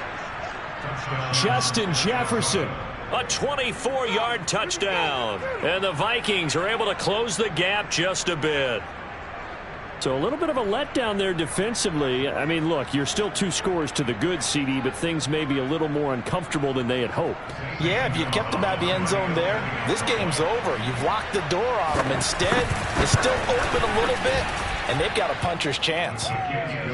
Justin Jefferson. A 24-yard touchdown. And the Vikings are able to close the gap just a bit. So a little bit of a letdown there defensively. I mean, look, you're still 2 scores to the good, CD, but things may be a little more uncomfortable than they had hoped. Yeah, if you kept them out of the end zone there, this game's over. You've locked the door on them. Instead, it's still open a little bit, and they've got a puncher's chance.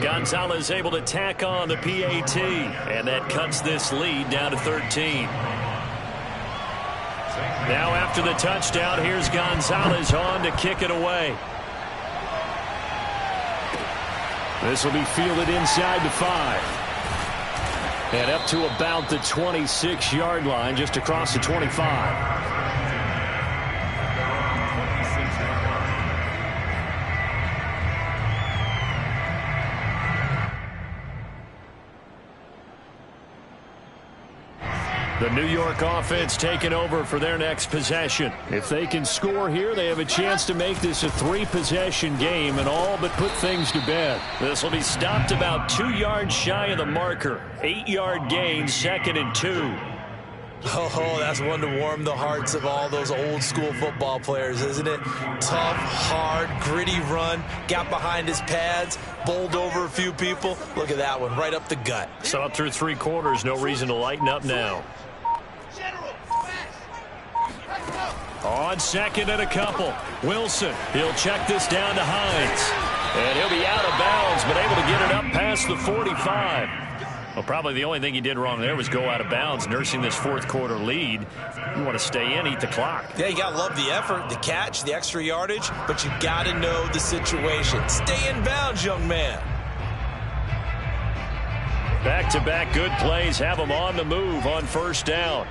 Gonzalez able to tack on the PAT, and that cuts this lead down to 13. Now after the touchdown, here's Gonzalez on to kick it away. This will be fielded inside the 5. And up to about the 26-yard line, just across the 25. The New York offense taking over for their next possession. If they can score here, they have a chance to make this a 3-possession game and all but put things to bed. This will be stopped about 2 yards shy of the marker. 8-yard gain, 2nd and 2. Oh, that's one to warm the hearts of all those old school football players, isn't it? Tough, hard, gritty run, got behind his pads, bowled over a few people. Look at that one, right up the gut. So up through 3 quarters, no reason to lighten up now. On 2nd and a couple, Wilson, he'll check this down to Hines. And he'll be out of bounds, but able to get it up past the 45. Well, probably the only thing he did wrong there was go out of bounds, nursing this 4th quarter lead. You want to stay in, eat the clock. Yeah, you got to love the effort, the catch, the extra yardage, but you got to know the situation. Stay in bounds, young man. Back-to-back good plays have him on the move on first down.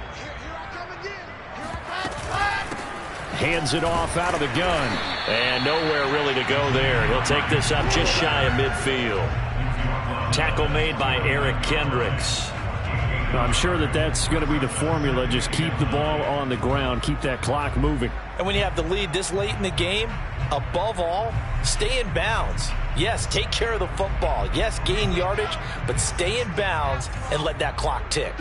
Hands it off out of the gun. And nowhere really to go there. He'll take this up just shy of midfield. Tackle made by Eric Kendricks. I'm sure that's going to be the formula. Just keep the ball on the ground. Keep that clock moving. And when you have the lead this late in the game, above all, stay in bounds. Yes, take care of the football. Yes, gain yardage, but stay in bounds and let that clock tick.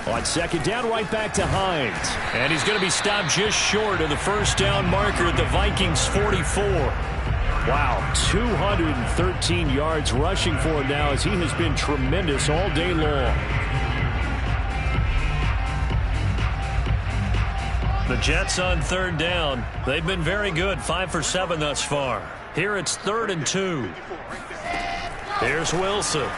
On 2nd down, right back to Hines. And he's going to be stopped just short of the first down marker at the Vikings 44. Wow, 213 yards rushing for him now as he has been tremendous all day long. The Jets on 3rd down. They've been very good, 5 for 7 thus far. Here it's 3rd and 2. Here's Wilson.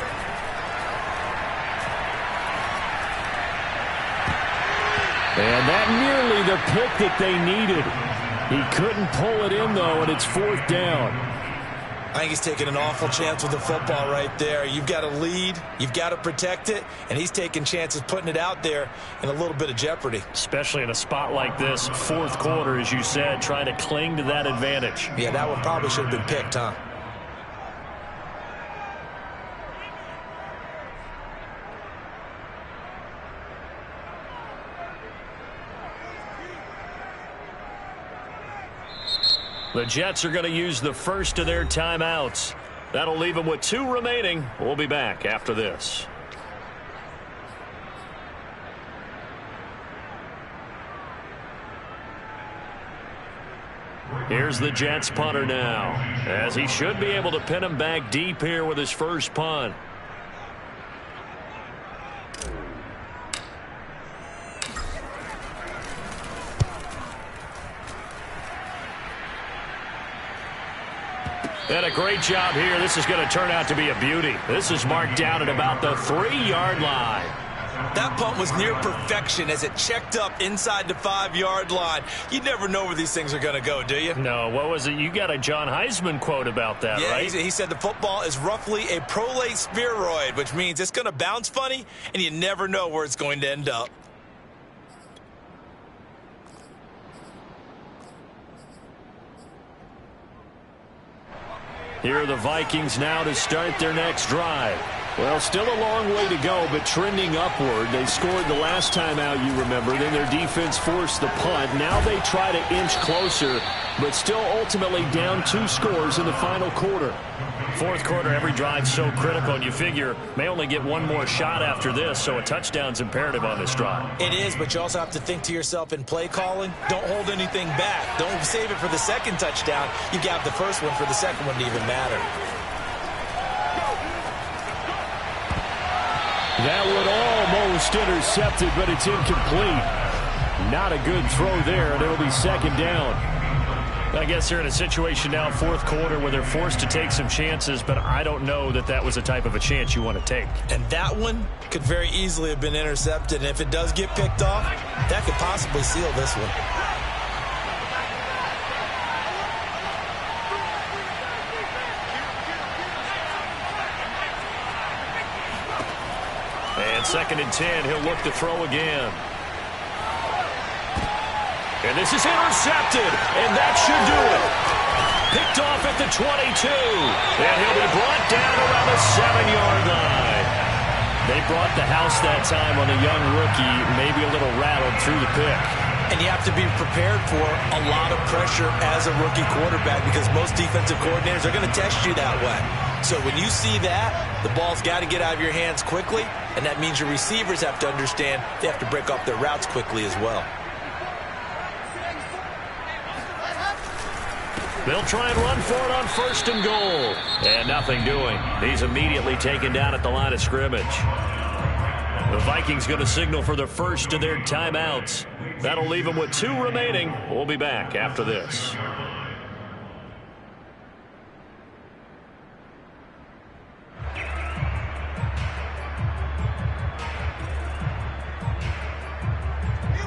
And that nearly the pick that they needed. He couldn't pull it in, though, and it's 4th down. I think he's taking an awful chance with the football right there. You've got to lead, you've got to protect it, and he's taking chances putting it out there in a little bit of jeopardy. Especially in a spot like this, 4th quarter, as you said, trying to cling to that advantage. Yeah, that one probably should have been picked, huh? The Jets are going to use the first of their timeouts. That'll leave them with 2 remaining. We'll be back after this. Here's the Jets punter now, as he should be able to pin him back deep here with his first punt. And a great job here. This is going to turn out to be a beauty. This is marked down at about the 3-yard line. That punt was near perfection as it checked up inside the 5-yard line. You never know where these things are going to go, do you? No, what was it? You got a John Heisman quote about that, yeah, right? He said the football is roughly a prolate spheroid, which means it's going to bounce funny, and you never know where it's going to end up. Here are the Vikings now to start their next drive. Well, still a long way to go, but trending upward. They scored the last time out, you remember. Then their defense forced the punt. Now they try to inch closer, but still ultimately down 2 scores in the final quarter. Fourth quarter, every drive's so critical, and you figure may only get one more shot after this, so a touchdown's imperative on this drive. It is, but you also have to think to yourself in play calling, don't hold anything back. Don't save it for the second touchdown. You got the first one for the second one to even matter. That one almost intercepted, but it's incomplete. Not a good throw there, and it'll be second down. I guess they're in a situation now, fourth quarter, where they're forced to take some chances, but I don't know that that was the type of a chance you want to take. And that one could very easily have been intercepted, and if it does get picked off, that could possibly seal this one. And 2nd and 10, he'll look to throw again. And this is intercepted, and that should do it. Picked off at the 22, and he'll be brought down around the 7-yard line. They brought the house that time on the young rookie, maybe a little rattled through the pick. And you have to be prepared for a lot of pressure as a rookie quarterback because most defensive coordinators are going to test you that way. So when you see that, the ball's got to get out of your hands quickly, and that means your receivers have to understand they have to break off their routes quickly as well. They'll try and run for it on 1st and goal. And nothing doing. He's immediately taken down at the line of scrimmage. The Vikings going to signal for the first of their timeouts. That'll leave them with 2 remaining. We'll be back after this.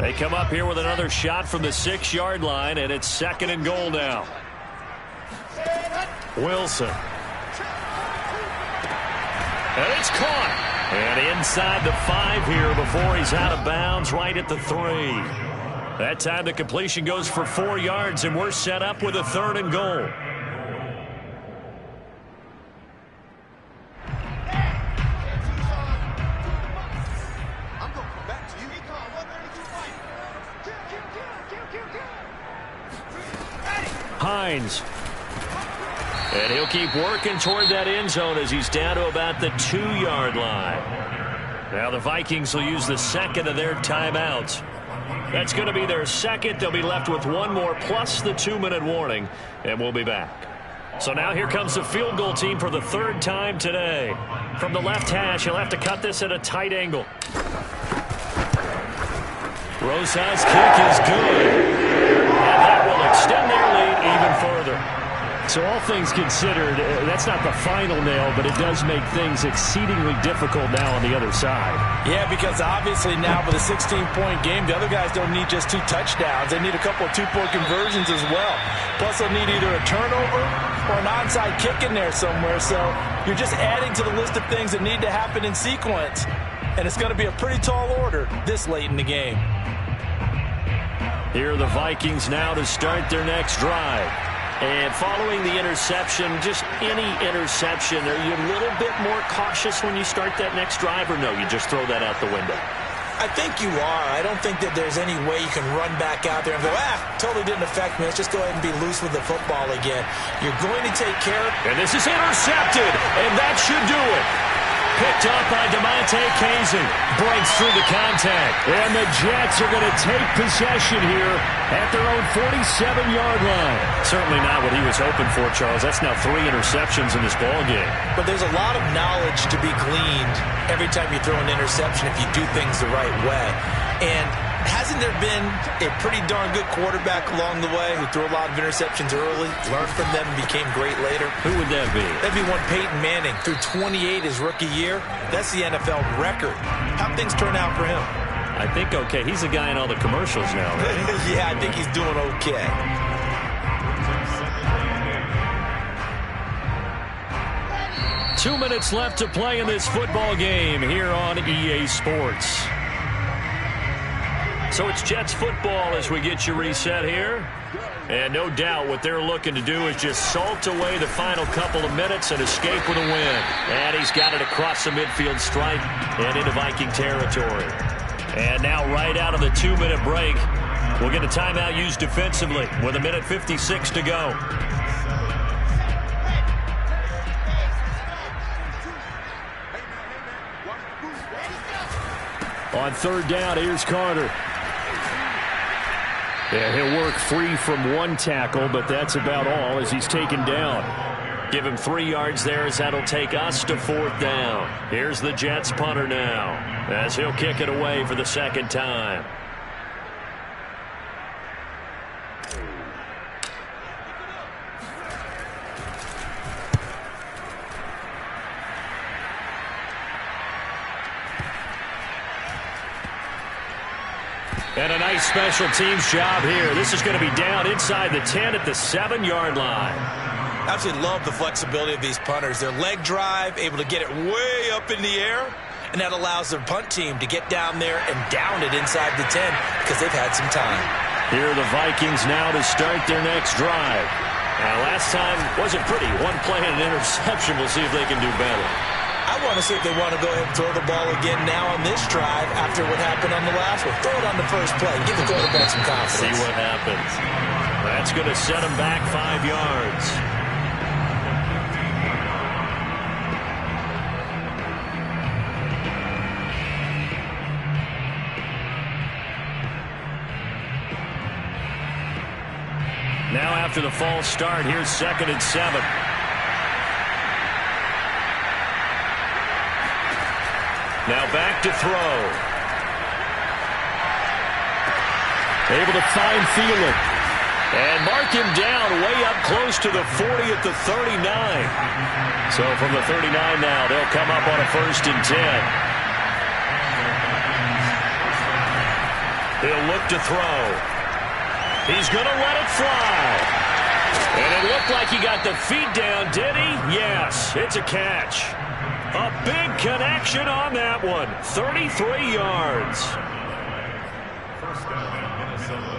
They come up here with another shot from the 6-yard line, and it's 2nd and goal now. Wilson. And it's caught. And inside the 5 here before he's out of bounds, right at the 3. That time the completion goes for 4 yards, and we're set up with a 3rd and goal. Hines. And he'll keep working toward that end zone as he's down to about the 2-yard line. Now the Vikings will use the 2nd of their timeouts. That's going to be their 2nd. They'll be left with 1 more plus the 2-minute warning, and we'll be back. So now here comes the field goal team for the 3rd time today. From the left hash, he'll have to cut this at a tight angle. Rosas' kick is good. And that will extend their lead even further. So all things considered, that's not the final nail, but it does make things exceedingly difficult now on the other side. Yeah, because obviously now with a 16-point game, the other guys don't need just 2 touchdowns. They need a couple of 2-point conversions as well. Plus they'll need either a turnover or an onside kick in there somewhere. So you're just adding to the list of things that need to happen in sequence. And it's going to be a pretty tall order this late in the game. Here are the Vikings now to start their next drive. And following the interception, just any interception, are you a little bit more cautious when you start that next drive, or no, you just throw that out the window? I think you are. I don't think that there's any way you can run back out there and go, totally didn't affect me. Let's just go ahead and be loose with the football again. You're going to take care of it. And this is intercepted, and that should do it. Picked up by Damontae Kazee. Breaks through the contact. And the Jets are going to take possession here at their own 47-yard line. Certainly not what he was hoping for, Charles. That's now 3 interceptions in this ballgame. But there's a lot of knowledge to be gleaned every time you throw an interception if you do things the right way. And hasn't there been a pretty darn good quarterback along the way who threw a lot of interceptions early, learned from them, and became great later? Who would that be? That'd be one Peyton Manning. Threw 28 his rookie year. That's the NFL record. How'd things turn out for him? I think okay. He's a guy in all the commercials now, right? Yeah, I think he's doing okay. Two minutes left to play in this football game here on EA Sports. So it's Jets football as we get you reset here. And no doubt what they're looking to do is just salt away the final couple of minutes and escape with a win. And he's got it across the midfield stripe and into Viking territory. And now right out of the 2-minute break, we'll get a timeout used defensively with 1:56 to go. On third down, here's Carter. Yeah, he'll work free from one tackle, but that's about all as he's taken down. Give him 3 yards there as that'll take us to 4th down. Here's the Jets punter now as he'll kick it away for the second time. And a nice special teams job here. This is going to be down inside the 10 at the 7-yard line. I absolutely love the flexibility of these punters. Their leg drive, able to get it way up in the air, and that allows their punt team to get down there and down it inside the 10 because they've had some time. Here are the Vikings now to start their next drive. Last time wasn't pretty. One play and an interception. We'll see if they can do better. I want to see if they want to go ahead and throw the ball again now on this drive after what happened on the last one. Throw it on the first play. Give the quarterback some confidence. See what happens. That's going to set them back 5 yards. Now after the false start, here's 2nd and 7. Now back to throw. Able to find Thielen. And mark him down way up close to the 40 at the 39. So from the 39 now, they'll come up on a 1st and 10. He'll look to throw. He's going to let it fly. And it looked like he got the feet down, did he? Yes, it's a catch. A big connection on that one. 33 yards. First down, Minnesota.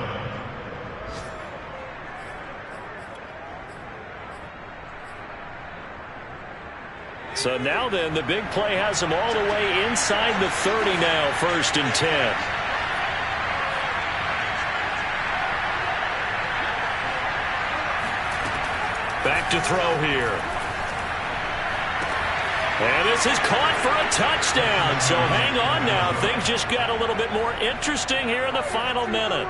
So now then, the big play has him all the way inside the 30 now, 1st and 10. Back to throw here. And this is caught for a touchdown. So hang on now. Things just got a little bit more interesting here in the final minute.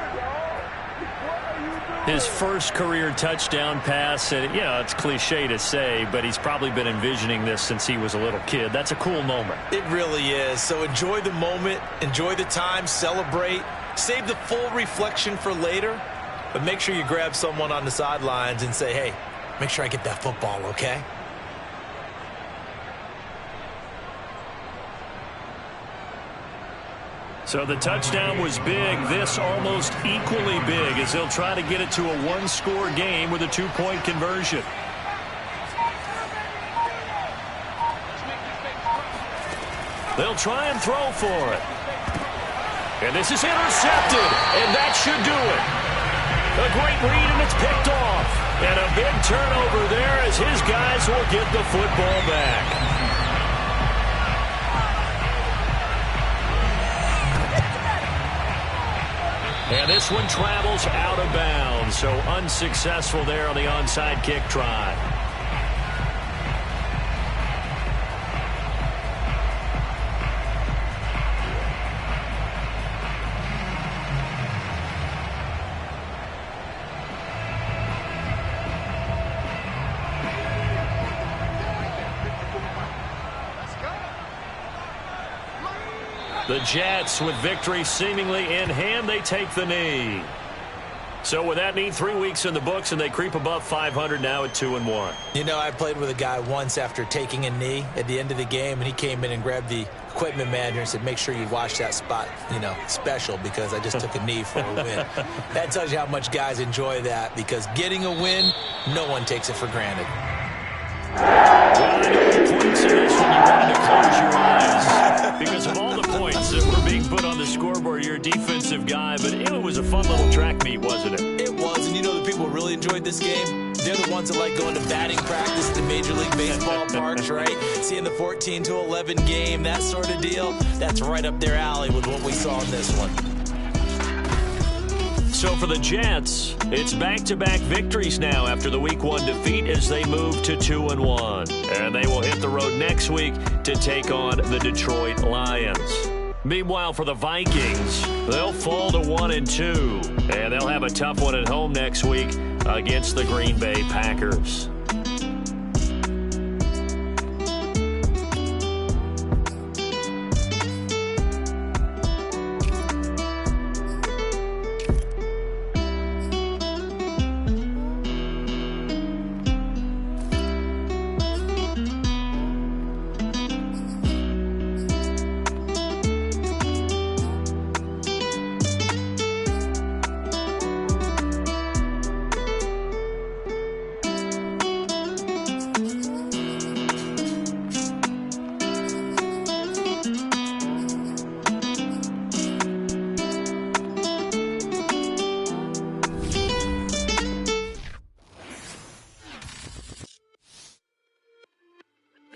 His first career touchdown pass. And, it's cliche to say, but he's probably been envisioning this since he was a little kid. That's a cool moment. It really is. So enjoy the moment. Enjoy the time. Celebrate. Save the full reflection for later. But make sure you grab someone on the sidelines and say, hey, make sure I get that football, okay? So the touchdown was big. This almost equally big as they'll try to get it to a 1-score game with a 2-point conversion. They'll try and throw for it. And this is intercepted, and that should do it. A great read, and it's picked off. And a big turnover there as his guys will get the football back. And this one travels out of bounds, so unsuccessful there on the onside kick try. The Jets, with victory seemingly in hand, they take the knee. So with that knee, 3 weeks in the books, and they creep above 500 now at 2-1. You know, I played with a guy once after taking a knee at the end of the game, and he came in and grabbed the equipment manager and said, make sure you wash that spot, special, because I just took a knee for a win. That tells you how much guys enjoy that, because getting a win, no one takes it for granted. Well, I know the points in this one, you wanted to close your eyes because of all the points that were being put on the scoreboard. You're a defensive guy, but it was a fun little track meet, wasn't it? It was. And you know the people who really enjoyed this game? They're the ones that like going to batting practice at the Major League Baseball parks, right? Seeing the 14-11 game, that sort of deal. That's right up their alley with what we saw in this one. So for the Jets, it's back-to-back victories now after the Week 1 defeat as they move to 2-1. And they will hit the road next week to take on the Detroit Lions. Meanwhile, for the Vikings, they'll fall to 1-2. And they'll have a tough one at home next week against the Green Bay Packers.